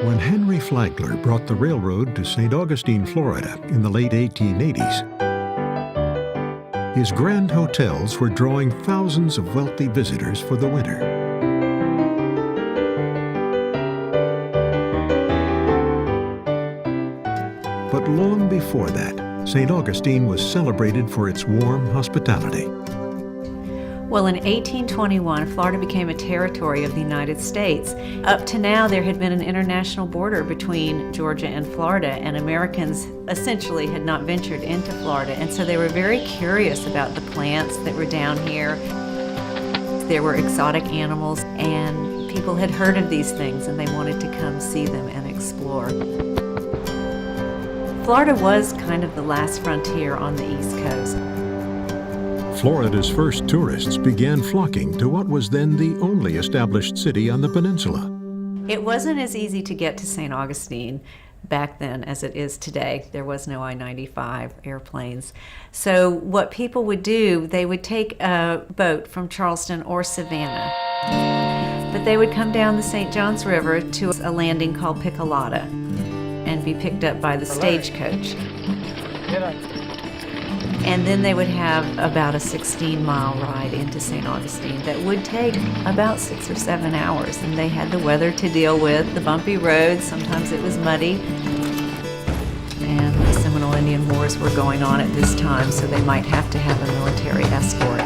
When Henry Flagler brought the railroad to St. Augustine, Florida in the late 1880s, his grand hotels were drawing thousands of wealthy visitors for the winter. But long before that, St. Augustine was celebrated for its warm hospitality. Well, in 1821, Florida became a territory of the United States. Up to now, there had been an international border between Georgia and Florida, and Americans essentially had not ventured into Florida. And so they were very curious about the plants that were down here. There were exotic animals, and people had heard of these things, and they wanted to come see them and explore. Florida was kind of the last frontier on the East Coast. Florida's first tourists began flocking to what was then the only established city on the peninsula. It wasn't as easy to get to St. Augustine back then as it is today. There was no I-95 airplanes. So what people would do, they would take a boat from Charleston or Savannah, but they would come down the St. Johns River to a landing called Piccolata and be picked up by the stagecoach. And then they would have about a 16-mile ride into St. Augustine that would take about 6 or 7 hours. And they had the weather to deal with, the bumpy roads, sometimes it was muddy. And the Seminole Indian Wars were going on at this time, so they might have to have a military escort.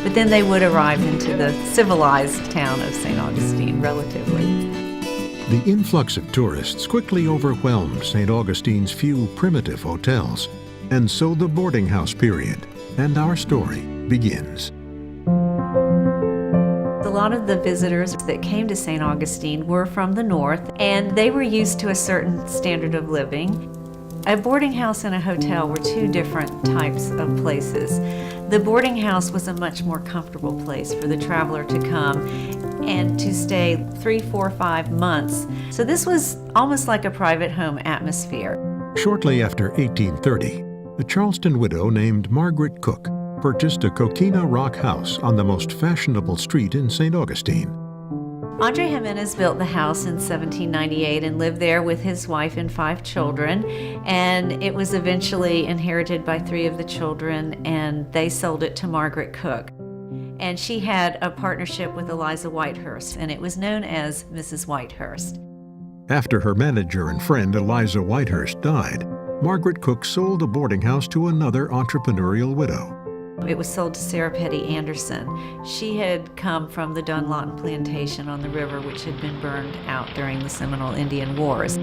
But then they would arrive into the civilized town of St. Augustine relatively. The influx of tourists quickly overwhelmed St. Augustine's few primitive hotels. And so the boarding house period and our story begins. A lot of the visitors that came to St. Augustine were from the north, and they were used to a certain standard of living. A boarding house and a hotel were two different types of places. The boarding house was a much more comfortable place for the traveler to come and to stay 3, 4, 5 months. So this was almost like a private home atmosphere. Shortly after 1830, a Charleston widow named Margaret Cook purchased a coquina rock house on the most fashionable street in St. Augustine. Andre Ximenez built the house in 1798 and lived there with his wife and 5 children, and it was eventually inherited by 3 of the children, and they sold it to Margaret Cook. And she had a partnership with Eliza Whitehurst, and it was known as Mrs. Whitehurst. After her manager and friend Eliza Whitehurst died, Margaret Cook sold the boarding house to another entrepreneurial widow. It was sold to Sarah Petty Anderson. She had come from the Dunlawton plantation on the river, which had been burned out during the Seminole Indian Wars.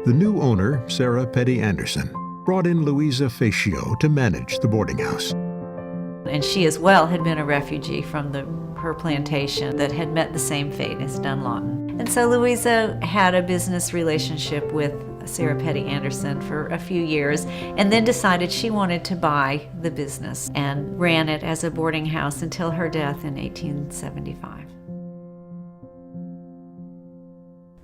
The new owner, Sarah Petty Anderson, brought in Ximenez-Fatio to manage the boarding house. And she as well had been a refugee from her plantation that had met the same fate as Dunlawton. And so Louisa had a business relationship with Sarah Petty Anderson for a few years, and then decided she wanted to buy the business and ran it as a boarding house until her death in 1875.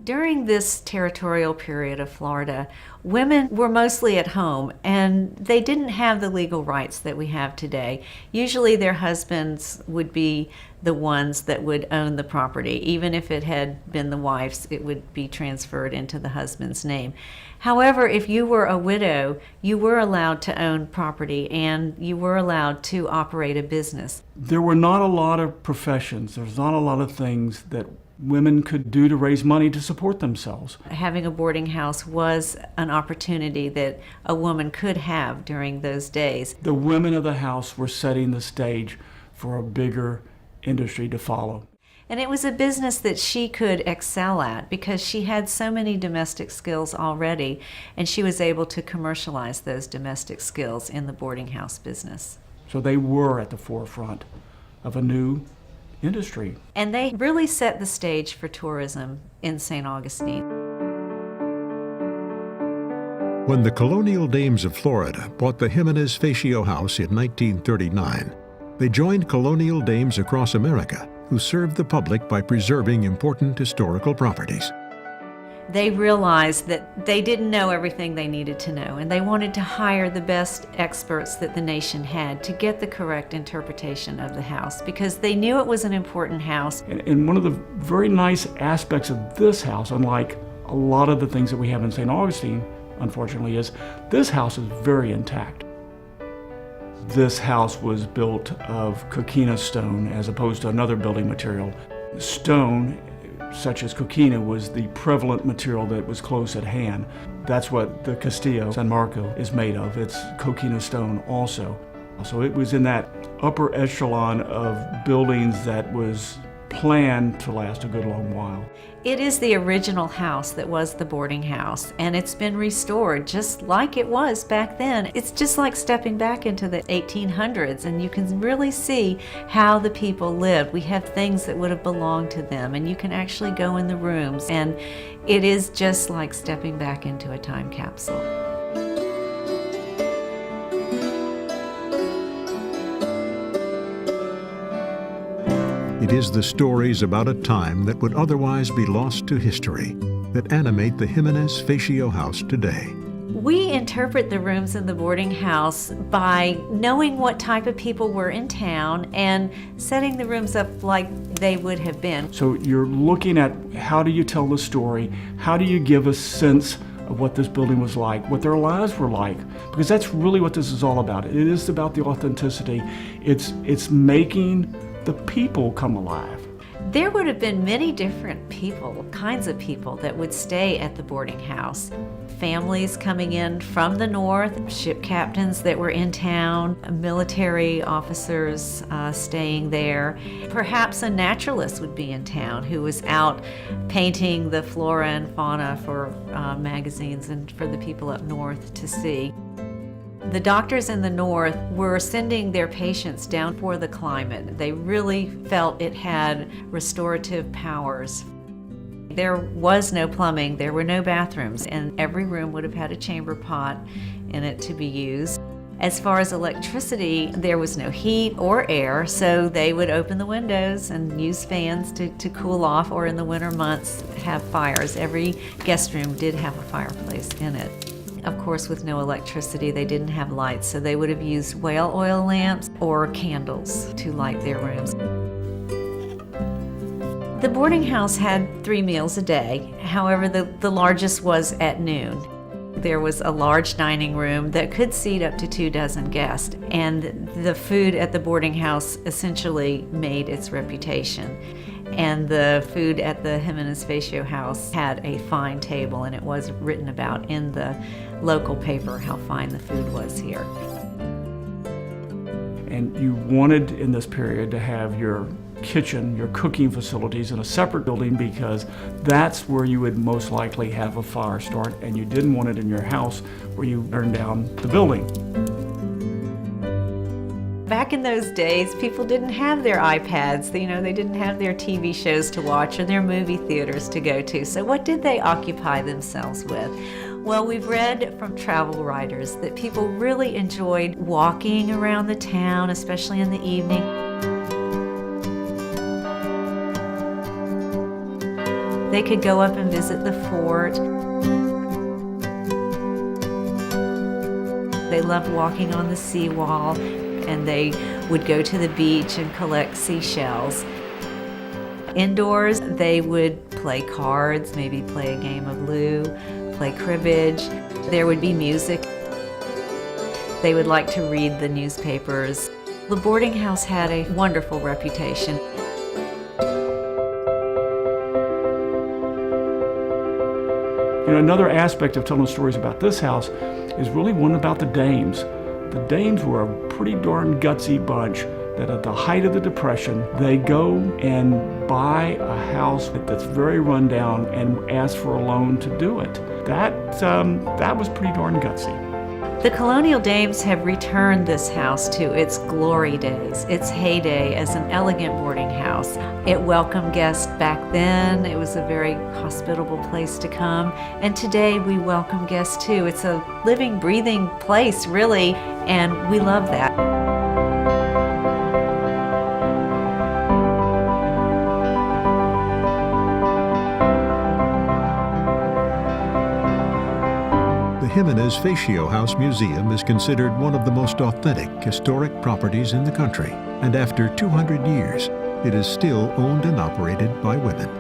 During this territorial period of Florida, women were mostly at home, and they didn't have the legal rights that we have today. Usually their husbands would be the ones that would own the property. Even if it had been the wife's, it would be transferred into the husband's name. However, if you were a widow, you were allowed to own property, and you were allowed to operate a business. There were not a lot of professions. There was not a lot of things that women could do to raise money to support themselves. Having a boarding house was an opportunity that a woman could have during those days. The women of the house were setting the stage for a bigger industry to follow. And it was a business that she could excel at because she had so many domestic skills already, and she was able to commercialize those domestic skills in the boarding house business. So they were at the forefront of a new industry. And they really set the stage for tourism in St. Augustine. When the colonial dames of Florida bought the Ximenez-Fatio house in 1939, they joined colonial dames across America who served the public by preserving important historical properties. They realized that they didn't know everything they needed to know, and they wanted to hire the best experts that the nation had to get the correct interpretation of the house, because they knew it was an important house. And one of the very nice aspects of this house, unlike a lot of the things that we have in St. Augustine, unfortunately, is this house is very intact. This house was built of coquina stone as opposed to another building material. Stone, such as coquina, was the prevalent material that was close at hand. That's what the Castillo San Marco is made of. It's coquina stone also. So it was in that upper echelon of buildings that was planned to last a good long while. It is the original house that was the boarding house, and it's been restored just like it was back then. It's just like stepping back into the 1800s, and you can really see how the people lived. We have things that would have belonged to them, and you can actually go in the rooms, and it is just like stepping back into a time capsule. It is the stories about a time that would otherwise be lost to history that animate the Ximenez-Fatio house today. We interpret the rooms in the boarding house by knowing what type of people were in town and setting the rooms up like they would have been. So you're looking at how do you tell the story, how do you give a sense of what this building was like, what their lives were like, because that's really what this is all about. It is about the authenticity. It's making the people come alive. There would have been many different people, kinds of people that would stay at the boarding house. Families coming in from the north, ship captains that were in town, military officers staying there. Perhaps a naturalist would be in town who was out painting the flora and fauna for magazines and for the people up north to see. The doctors in the north were sending their patients down for the climate. They really felt it had restorative powers. There was no plumbing, there were no bathrooms, and every room would have had a chamber pot in it to be used. As far as electricity, there was no heat or air, so they would open the windows and use fans to cool off, or in the winter months have fires. Every guest room did have a fireplace in it. Of course, with no electricity, they didn't have lights, so they would have used whale oil lamps or candles to light their rooms. The boarding house had 3 meals a day. However, the largest was at noon. There was a large dining room that could seat up to 24 guests, and the food at the boarding house essentially made its reputation. And the food at the Ximenez-Fatio house had a fine table, and it was written about in the local paper how fine the food was here. And you wanted in this period to have your kitchen, your cooking facilities in a separate building, because that's where you would most likely have a fire start, and you didn't want it in your house where you burned down the building. Back in those days, people didn't have their iPads, they didn't have their TV shows to watch or their movie theaters to go to. So what did they occupy themselves with? Well, we've read from travel writers that people really enjoyed walking around the town, especially in the evening. They could go up and visit the fort. They loved walking on the seawall, and they would go to the beach and collect seashells. Indoors, they would play cards, maybe play a game of loo, play cribbage. There would be music. They would like to read the newspapers. The boarding house had a wonderful reputation. Another aspect of telling stories about this house is really one about the dames. The dames were a pretty darn gutsy bunch that at the height of the Depression, they go and buy a house that's very run down and ask for a loan to do it. That was pretty darn gutsy. The colonial dames have returned this house to its glory days, its heyday as an elegant boarding house. It welcomed guests back then. It was a very hospitable place to come. And today we welcome guests too. It's a living, breathing place, really, and we love that. Ximenez-Fatio House Museum is considered one of the most authentic historic properties in the country, and after 200 years, it is still owned and operated by women.